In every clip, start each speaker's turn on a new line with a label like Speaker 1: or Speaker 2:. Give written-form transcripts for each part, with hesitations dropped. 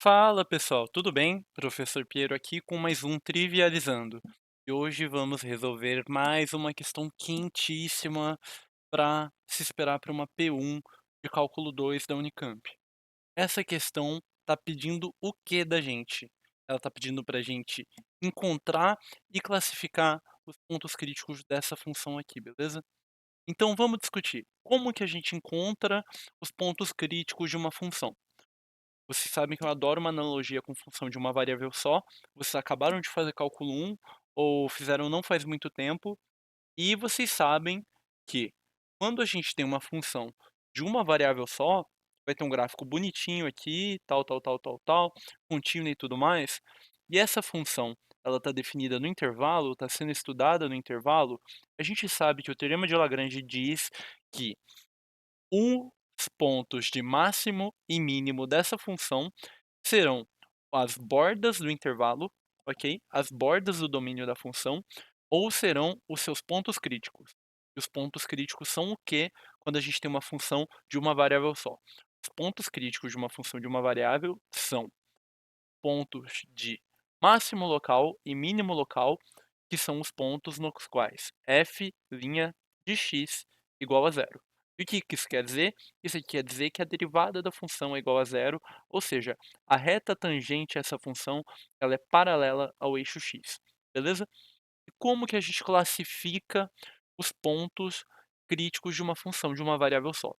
Speaker 1: Fala pessoal, tudo bem? Professor Piero aqui com mais um Trivializando. E hoje vamos resolver mais uma questão quentíssima para se esperar para uma P1 de cálculo 2 da Unicamp. Essa questão está pedindo o que da gente? Ela está pedindo para a gente encontrar e classificar os pontos críticos dessa função aqui, beleza? Então vamos discutir como que a gente encontra os pontos críticos de uma função. Vocês sabem que eu adoro uma analogia com função de uma variável só. Vocês acabaram de fazer cálculo 1 ou fizeram não faz muito tempo, e vocês sabem que quando a gente tem uma função de uma variável só, vai ter um gráfico bonitinho aqui, tal, tal, tal, tal, tal, contínuo e tudo mais. E essa função, ela está definida no intervalo, está sendo estudada no intervalo. A gente sabe que o teorema de Lagrange diz que os pontos de máximo e mínimo dessa função serão as bordas do intervalo, ok? As bordas do domínio da função, ou serão os seus pontos críticos. E os pontos críticos são o que quando a gente tem uma função de uma variável só? Os pontos críticos de uma função de uma variável são pontos de máximo local e mínimo local, que são os pontos nos quais f' de x igual a zero. E o que isso quer dizer? Isso aqui quer dizer que a derivada da função é igual a zero, ou seja, a reta tangente a essa função ela é paralela ao eixo x, beleza? E como que a gente classifica os pontos críticos de uma função de uma variável só?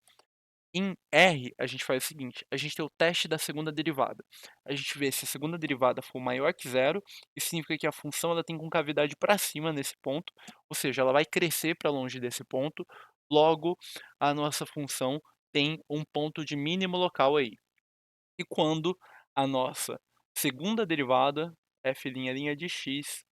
Speaker 1: Em R, a gente faz o seguinte, a gente tem o teste da segunda derivada. A gente vê se a segunda derivada for maior que zero, isso significa que a função ela tem concavidade para cima nesse ponto, ou seja, ela vai crescer para longe desse ponto, logo a nossa função tem um ponto de mínimo local aí. E quando a nossa segunda derivada, f' de x,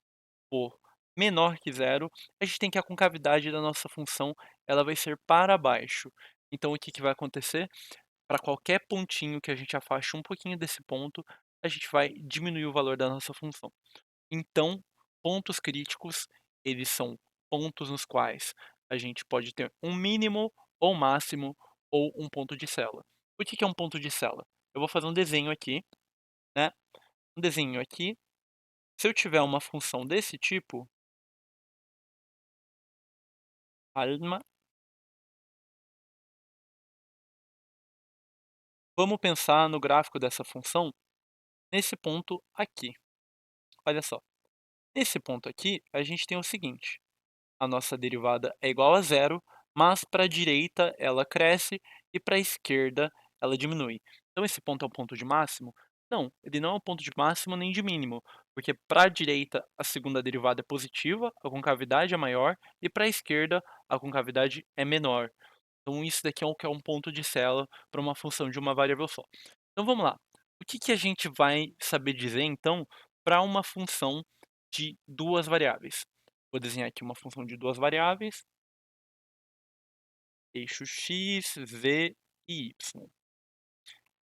Speaker 1: for menor que zero, a gente tem que a concavidade da nossa função ela vai ser para baixo. Então o que vai acontecer? Para qualquer pontinho que a gente afaste um pouquinho desse ponto, a gente vai diminuir o valor da nossa função. Então, pontos críticos, eles são pontos nos quais a gente pode ter um mínimo ou máximo ou um ponto de célula. O que é um ponto de célula? Eu vou fazer um desenho aqui, né? Um desenho aqui. Se eu tiver uma função desse tipo, calma, vamos pensar no gráfico dessa função nesse ponto aqui. Olha só, nesse ponto aqui, a gente tem o seguinte: a nossa derivada é igual a zero, mas para a direita ela cresce e para a esquerda ela diminui. Então esse ponto é um ponto de máximo? Não, ele não é um ponto de máximo nem de mínimo, porque para a direita a segunda derivada é positiva, a concavidade é maior, e para a esquerda a concavidade é menor. Então isso daqui é que é um ponto de célula para uma função de uma variável só. Então vamos lá. O que a gente vai saber dizer, então, para uma função de duas variáveis? Vou desenhar aqui uma função de duas variáveis, eixo x, v e y.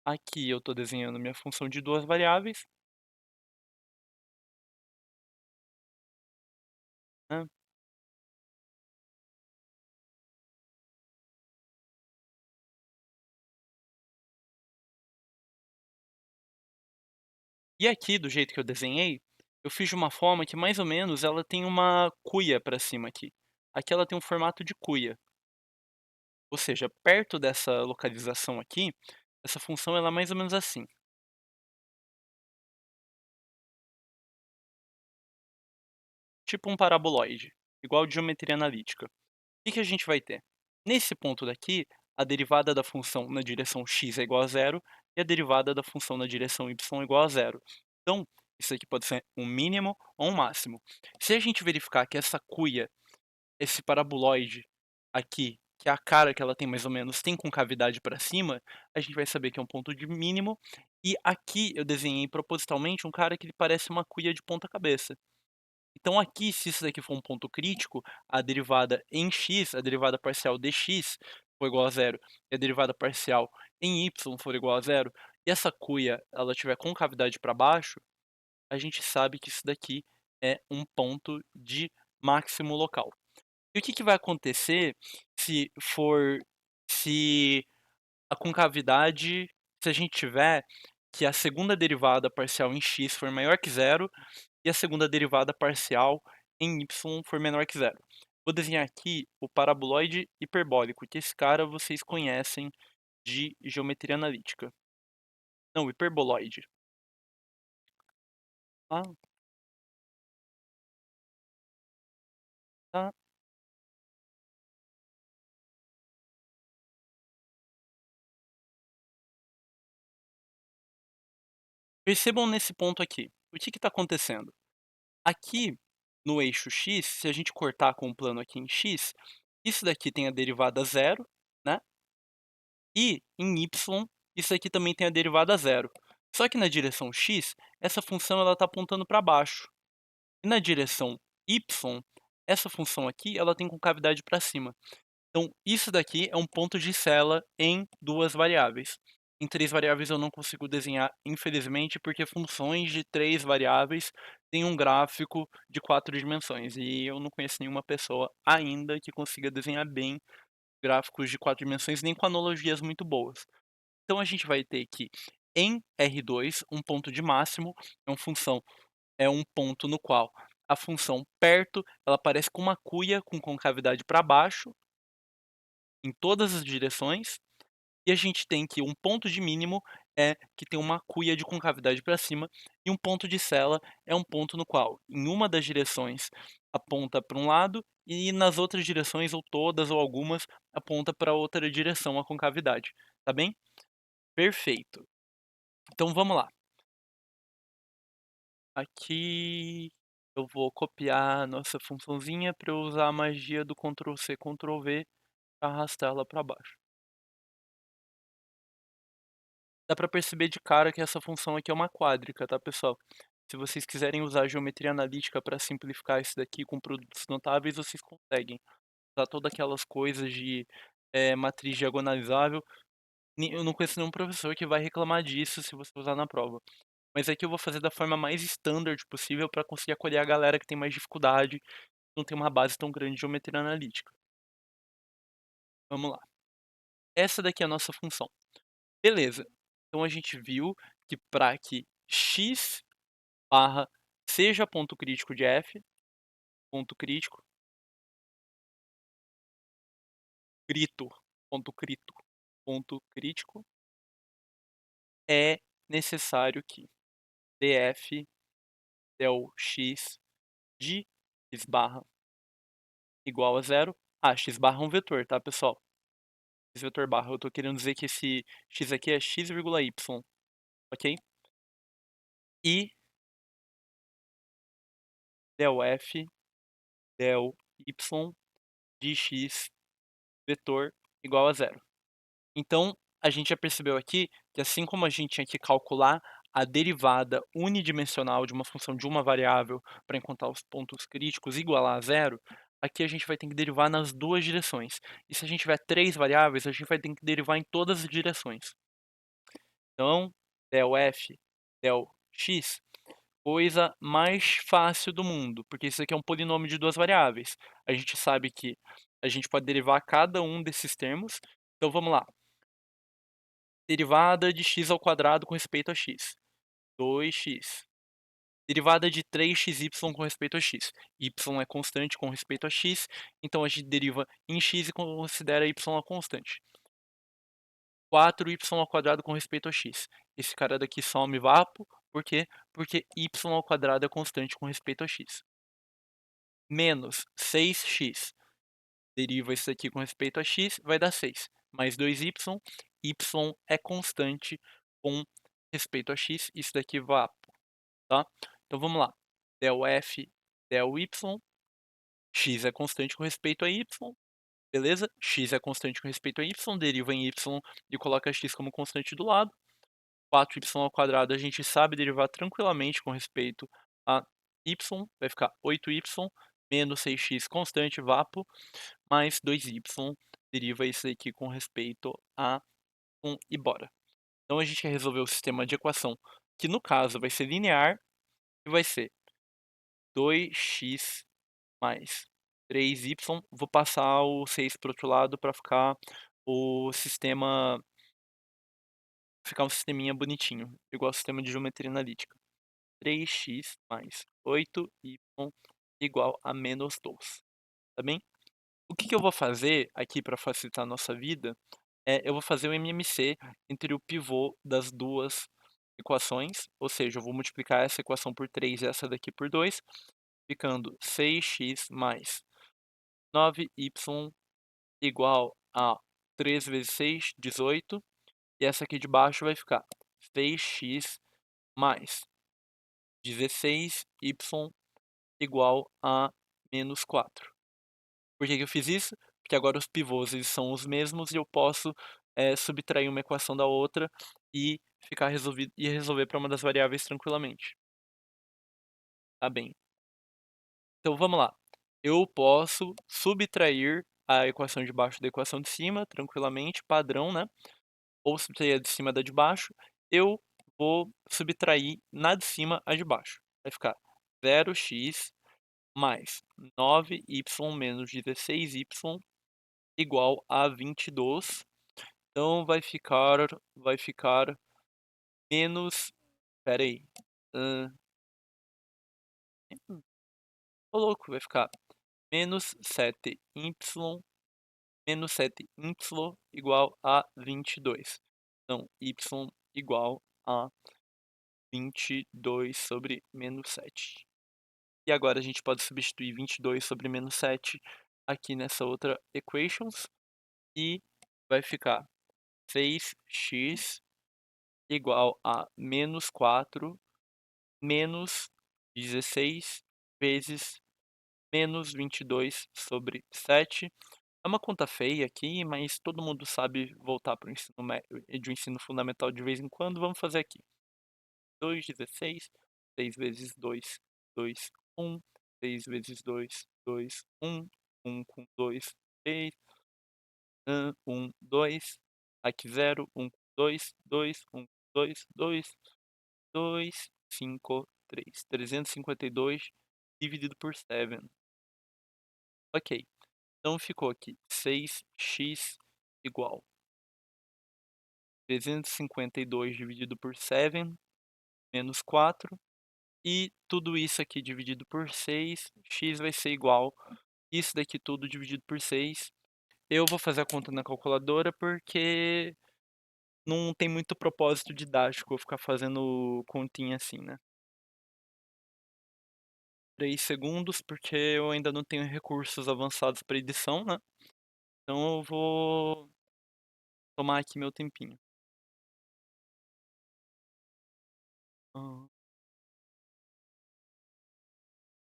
Speaker 1: Aqui eu estou desenhando minha função de duas variáveis, né? E aqui, do jeito que eu desenhei, eu fiz de uma forma que mais ou menos ela tem uma cuia para cima aqui. Aqui ela tem um formato de cuia. Ou seja, perto dessa localização aqui, essa função ela é mais ou menos assim, tipo um paraboloide, igual de geometria analítica. O que a gente vai ter? Nesse ponto daqui, a derivada da função na direção x é igual a zero e a derivada da função na direção y é igual a zero. Então, isso aqui pode ser um mínimo ou um máximo. Se a gente verificar que essa cuia, esse paraboloide aqui, que é a cara que ela tem mais ou menos, tem concavidade para cima, a gente vai saber que é um ponto de mínimo. E aqui eu desenhei propositalmente um cara que ele parece uma cuia de ponta cabeça. Então aqui, se isso daqui for um ponto crítico, a derivada em x, a derivada parcial de x for igual a zero, e a derivada parcial em y for igual a zero, e essa cuia ela tiver concavidade para baixo, a gente sabe que isso daqui é um ponto de máximo local. E o que vai acontecer se for se a concavidade, se a gente tiver que a segunda derivada parcial em x for maior que zero e a segunda derivada parcial em y for menor que zero. Vou desenhar aqui o paraboloide hiperbólico, que esse cara vocês conhecem de geometria analítica. Não, hiperboloide. Ah, tá. Percebam nesse ponto aqui, o que está acontecendo? Aqui no eixo x, se a gente cortar com o plano aqui em x, isso daqui tem a derivada zero, né? E em y, isso aqui também tem a derivada zero. Só que na direção x, essa função está apontando para baixo. E na direção y, essa função aqui ela tem concavidade para cima. Então, isso daqui é um ponto de Sela em duas variáveis. Em três variáveis eu não consigo desenhar, infelizmente, porque funções de três variáveis têm um gráfico de 4 dimensões. E eu não conheço nenhuma pessoa ainda que consiga desenhar bem gráficos de 4 dimensões, nem com analogias muito boas. Então, a gente vai ter que, em R2, um ponto de máximo é um ponto no qual a função perto ela aparece com uma cuia com concavidade para baixo, em todas as direções, e a gente tem que um ponto de mínimo é que tem uma cuia de concavidade para cima, e um ponto de sela é um ponto no qual, em uma das direções, aponta para um lado, e nas outras direções, ou todas ou algumas, aponta para outra direção a concavidade. Tá bem? Perfeito. Então vamos lá. Aqui eu vou copiar a nossa funçãozinha para eu usar a magia do Ctrl C, Ctrl V para arrastar ela para baixo. Dá para perceber de cara que essa função aqui é uma quádrica, tá, pessoal? Se vocês quiserem usar geometria analítica para simplificar isso daqui com produtos notáveis, vocês conseguem. Usar todas aquelas coisas de matriz diagonalizável. Eu não conheço nenhum professor que vai reclamar disso se você usar na prova. Mas aqui eu vou fazer da forma mais standard possível para conseguir acolher a galera que tem mais dificuldade, não tem uma base tão grande de geometria analítica. Vamos lá. Essa daqui é a nossa função. Beleza. Então a gente viu que para que x barra seja ponto crítico de f, ponto crítico, crito, ponto crítico, é necessário que df del x de x barra igual a zero. Ah, x barra é um vetor, tá, pessoal? Esse vetor barra, eu estou querendo dizer que esse x aqui é x, y, ok? E del f del y de x vetor igual a zero. Então, a gente já percebeu aqui que assim como a gente tinha que calcular a derivada unidimensional de uma função de uma variável para encontrar os pontos críticos e igualar a zero, aqui a gente vai ter que derivar nas duas direções. E se a gente tiver três variáveis, a gente vai ter que derivar em todas as direções. Então, del f, del x, coisa mais fácil do mundo, porque isso aqui é um polinômio de duas variáveis. A gente sabe que a gente pode derivar cada um desses termos. Então, vamos lá. Derivada de x ao quadrado com respeito a x. 2x. Derivada de 3xy com respeito a x. Y é constante com respeito a x, então a gente deriva em x e considera y a constante. 4y ao quadrado com respeito a x. Esse cara daqui some vapo, por quê? Porque y ao quadrado é constante com respeito a x. Menos 6x. Deriva isso aqui com respeito a x, vai dar 6. Mais 2y, y é constante com respeito a x, isso daqui vapo, tá? Então vamos lá. Del f, del y, x é constante com respeito a y, beleza? X é constante com respeito a y, deriva em y e coloca x como constante do lado. 4y ao quadrado a gente sabe derivar tranquilamente com respeito a y, vai ficar 8y menos 6x constante, vapo, mais 2y deriva isso aqui com respeito a 1 e bora. Então a gente quer resolver o sistema de equação, que no caso vai ser linear, e vai ser 2x mais 3y. Vou passar o 6 para o outro lado para ficar o sistema ficar um sisteminha bonitinho, igual ao sistema de geometria analítica. 3x mais 8y igual a menos 2, tá bem? O que eu vou fazer aqui para facilitar a nossa vida, eu vou fazer o MMC entre o pivô das duas equações, ou seja, eu vou multiplicar essa equação por 3 e essa daqui por 2, ficando 6x mais 9y igual a 3 vezes 6, 18, e essa aqui de baixo vai ficar 6x mais 16y igual a menos 4. Por que eu fiz isso? Porque agora os pivôs eles são os mesmos e eu posso subtrair uma equação da outra e ficar resolvido e resolver para uma das variáveis tranquilamente. Tá bem. Então vamos lá. Eu posso subtrair a equação de baixo da equação de cima tranquilamente, padrão, né? Ou subtrair a de cima da de baixo. Eu vou subtrair na de cima a de baixo. Vai ficar 0x mais 9y menos 16y igual a 22. Então vai ficar menos, espera aí, ô louco, vai ficar menos 7y igual a 22. Então, y igual a 22 sobre menos 7. E agora a gente pode substituir 22 sobre menos 7 aqui nessa outra equations e vai ficar 6x igual a menos 4 menos 16 vezes menos 22 sobre 7. É uma conta feia aqui, mas todo mundo sabe voltar para o ensino fundamental de vez em quando. Vamos fazer aqui. 2, 16, 6 vezes 2, 2, 1, 6 vezes 2, 2, 1, 1 com 2, 3, 1, 2, aqui 0, 1 com 2, 2, 1 com 2, 2, 2, 5, 3. 352 dividido por 7. Ok, então ficou aqui 6x igual 352 dividido por 7 menos 4. E tudo isso aqui dividido por 6, x vai ser igual isso daqui tudo dividido por 6. Eu vou fazer a conta na calculadora porque não tem muito propósito didático eu ficar fazendo continha assim, né? 3 segundos, porque eu ainda não tenho recursos avançados para edição, né? Então eu vou tomar aqui meu tempinho.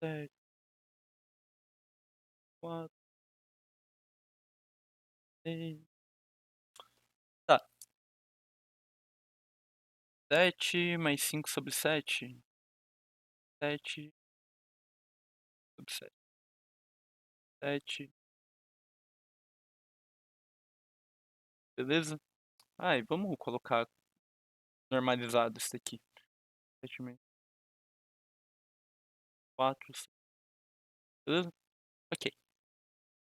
Speaker 1: 7, 4, 6. Tá. 7 mais 5 sobre 7. 7 sobre 7. 7. Beleza? E vamos colocar normalizado isso aqui. 7 menos 4. Beleza? Ok.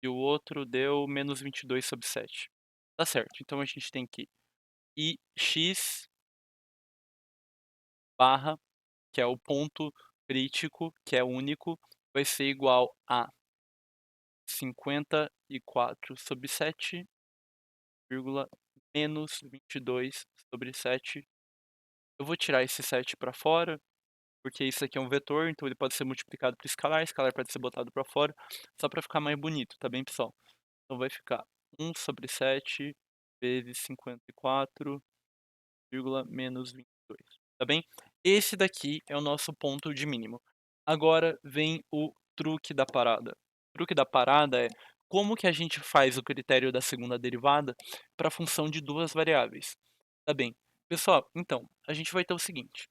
Speaker 1: E o outro deu menos 22 sobre 7. Tá certo. Então a gente tem que ir x barra, que é o ponto crítico, que é único, vai ser igual a 54 sobre 7, menos 22 sobre 7. Eu vou tirar esse 7 para fora, porque isso aqui é um vetor, então ele pode ser multiplicado por escalar pode ser botado para fora, só para ficar mais bonito, tá bem, pessoal? Então vai ficar 1 sobre 7 vezes 54, menos 22, tá bem? Esse daqui é o nosso ponto de mínimo. Agora vem o truque da parada. O truque da parada é como que a gente faz o critério da segunda derivada para a função de duas variáveis. Tá bem. Pessoal, então, a gente vai ter o seguinte.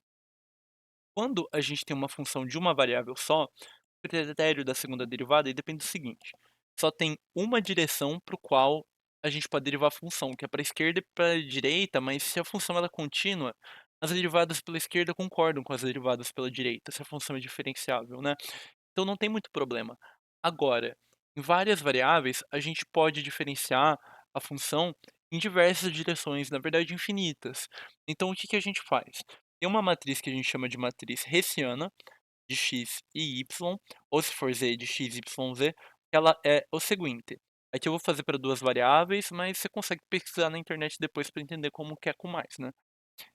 Speaker 1: Quando a gente tem uma função de uma variável só, o critério da segunda derivada ele depende do seguinte. Só tem uma direção para o qual a gente pode derivar a função, que é para a esquerda e para a direita, mas se a função ela é contínua, as derivadas pela esquerda concordam com as derivadas pela direita, se a função é diferenciável, né? Então não tem muito problema. Agora, em várias variáveis, a gente pode diferenciar a função em diversas direções, na verdade infinitas. Então o que que a gente faz? Tem uma matriz que a gente chama de matriz hessiana, de x e y, ou se for z, de x, y, z, ela é o seguinte. Aqui eu vou fazer para 2 variáveis, mas você consegue pesquisar na internet depois para entender como que é com mais, né.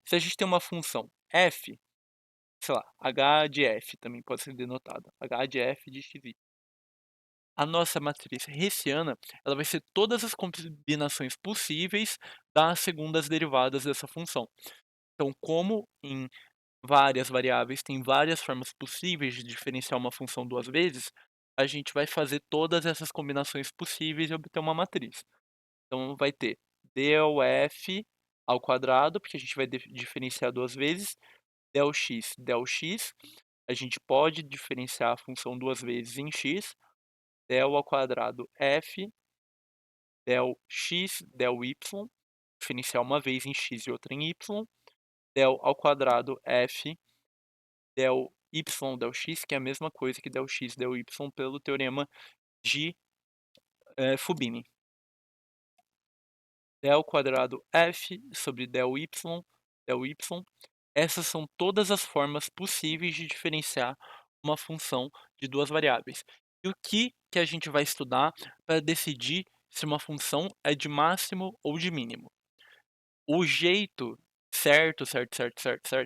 Speaker 1: Se a gente tem uma função f, sei lá, h de f também pode ser denotada, h de f de x, y. A nossa matriz hessiana, ela vai ser todas as combinações possíveis das segundas derivadas dessa função. Então, como em várias variáveis tem várias formas possíveis de diferenciar uma função 2 vezes, a gente vai fazer todas essas combinações possíveis e obter uma matriz. Então vai ter del f ao quadrado, porque a gente vai diferenciar 2 vezes, del x, a gente pode diferenciar a função 2 vezes em x, del ao quadrado f, del x, del y, diferenciar uma vez em x e outra em y, del ao quadrado f, del y, del x, que é a mesma coisa que del x, del y, pelo teorema de Fubini. Del quadrado f sobre del y, essas são todas as formas possíveis de diferenciar uma função de 2 variáveis. E o que a gente vai estudar para decidir se uma função é de máximo ou de mínimo? O jeito certo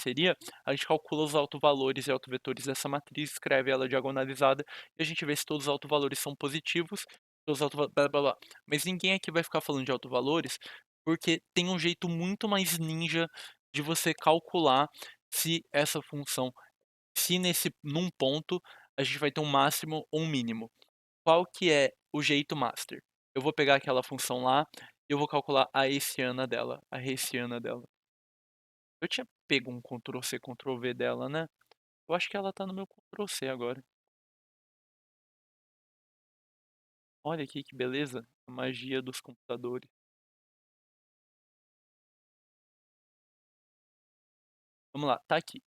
Speaker 1: seria, a gente calcula os autovalores e autovetores dessa matriz, escreve ela diagonalizada e a gente vê se todos os autovalores são positivos, os autova blá blá blá. Mas ninguém aqui vai ficar falando de autovalores, porque tem um jeito muito mais ninja de você calcular se essa função, se num ponto a gente vai ter um máximo ou um mínimo. Qual que é o jeito master? Eu vou pegar aquela função lá e eu vou calcular a hessiana dela, a hessiana dela. Eu tinha pego um Ctrl C, Ctrl V dela, né? Eu acho que ela tá no meu Ctrl C agora. Olha aqui que beleza, a magia dos computadores. Vamos lá, tá aqui.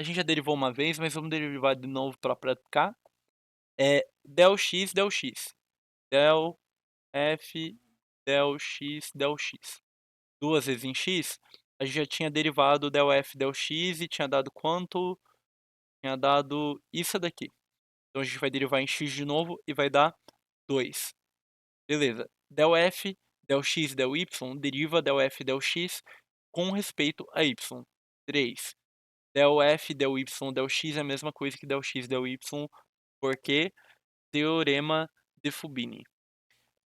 Speaker 1: A gente já derivou uma vez, mas vamos derivar de novo para praticar. É del x, del x. Del f, del x, del x. Duas vezes em x, a gente já tinha derivado del f, del x e tinha dado quanto? Tinha dado isso daqui. Então a gente vai derivar em x de novo e vai dar 2. Beleza. Del f, del x, del y, deriva del f, del x com respeito a y. 3. Del f, del y, del x é a mesma coisa que del x, del y, porque teorema de Fubini.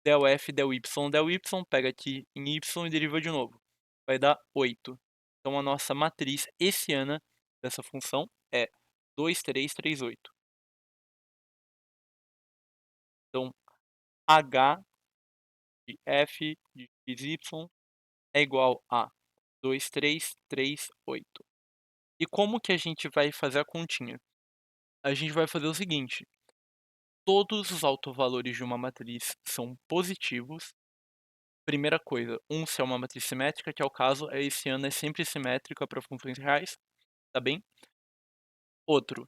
Speaker 1: Del f, del y, pega aqui em y e deriva de novo. Vai dar 8. Então a nossa matriz hessiana dessa função é 2, 3, 3, 8. Então h de f de xy é igual a 2, 3, 3, 8. E como que a gente vai fazer a continha? A gente vai fazer o seguinte: todos os autovalores de uma matriz são positivos. Primeira coisa, se é uma matriz simétrica, que é o caso, esse ano é sempre simétrica para funções reais, tá bem? Outro,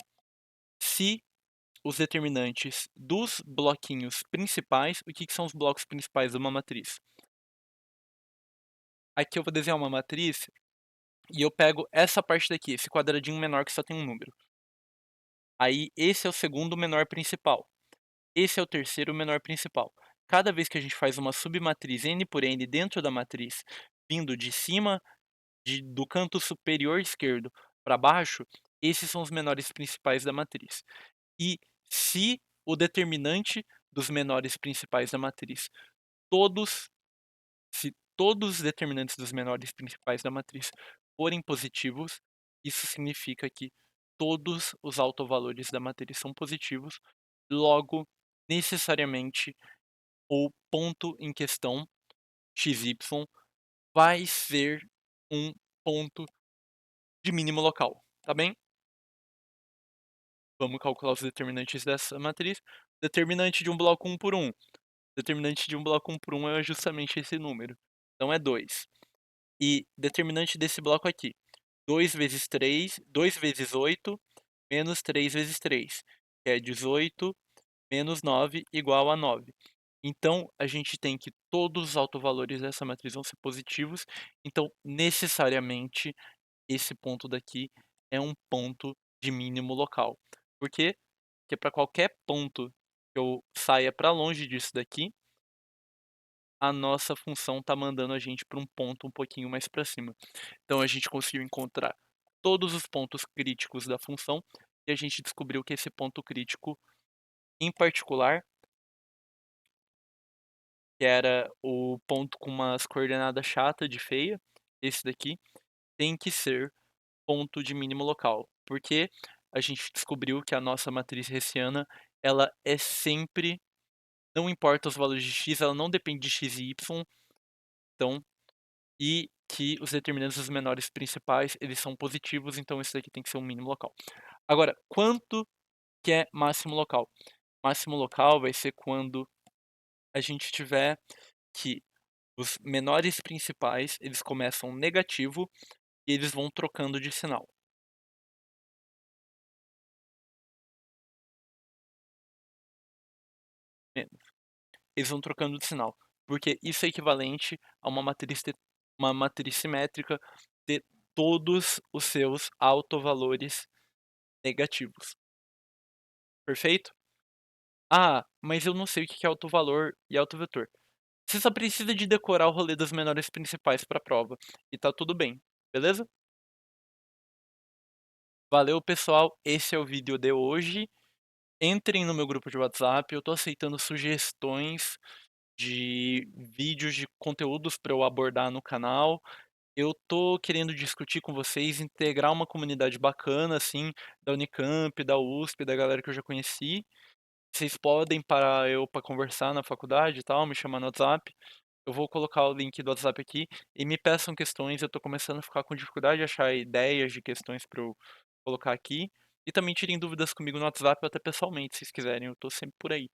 Speaker 1: se os determinantes dos bloquinhos principais, o que são os blocos principais de uma matriz? Aqui eu vou desenhar uma matriz e eu pego essa parte daqui, esse quadradinho menor que só tem um número. Aí esse é o segundo menor principal. Esse é o terceiro menor principal. Cada vez que a gente faz uma submatriz n por n dentro da matriz, vindo de cima do canto superior esquerdo para baixo, esses são os menores principais da matriz. E se o determinante dos menores principais da matriz, se todos os determinantes dos menores principais da matriz forem positivos, isso significa que todos os autovalores da matriz são positivos, logo, necessariamente, o ponto em questão, xy, vai ser um ponto de mínimo local, tá bem? Vamos calcular os determinantes dessa matriz. Determinante de um bloco 1 por 1. Determinante de um bloco 1 por 1 é justamente esse número. Então é 2. E determinante desse bloco aqui. 2 vezes 3, 2 vezes 8, menos 3 vezes 3, que é 18, menos 9, igual a 9. Então, a gente tem que todos os autovalores dessa matriz vão ser positivos, então necessariamente esse ponto daqui é um ponto de mínimo local. Por quê? Porque para qualquer ponto que eu saia para longe disso daqui, a nossa função está mandando a gente para um ponto um pouquinho mais para cima. Então a gente conseguiu encontrar todos os pontos críticos da função e a gente descobriu que esse ponto crítico, em particular, que era o ponto com umas coordenadas chata de feia, esse daqui, tem que ser ponto de mínimo local, porque a gente descobriu que a nossa matriz hessiana, ela é sempre, não importa os valores de x, ela não depende de x e y, então, e que os determinantes dos menores principais, eles são positivos, então esse daqui tem que ser um mínimo local. Agora, quanto que é máximo local? Máximo local vai ser quando a gente tiver que os menores principais, eles começam negativo e eles vão trocando de sinal. Eles vão trocando de sinal, porque isso é equivalente a uma matriz simétrica ter todos os seus autovalores negativos, perfeito? Ah, mas eu não sei o que é autovalor e autovetor. Você só precisa de decorar o rolê das menores principais para a prova, e tá tudo bem, beleza? Valeu, pessoal, esse é o vídeo de hoje. Entrem no meu grupo de WhatsApp, eu tô aceitando sugestões de vídeos, de conteúdos para eu abordar no canal. Eu tô querendo discutir com vocês, integrar uma comunidade bacana, assim, da Unicamp, da USP, da galera que eu já conheci. Vocês podem parar eu para conversar na faculdade e tal, me chamar no WhatsApp. Eu vou colocar o link do WhatsApp aqui e me peçam questões. Eu tô começando a ficar com dificuldade de achar ideias de questões para eu colocar aqui. E também tirem dúvidas comigo no WhatsApp ou até pessoalmente, se vocês quiserem. Eu tô sempre por aí.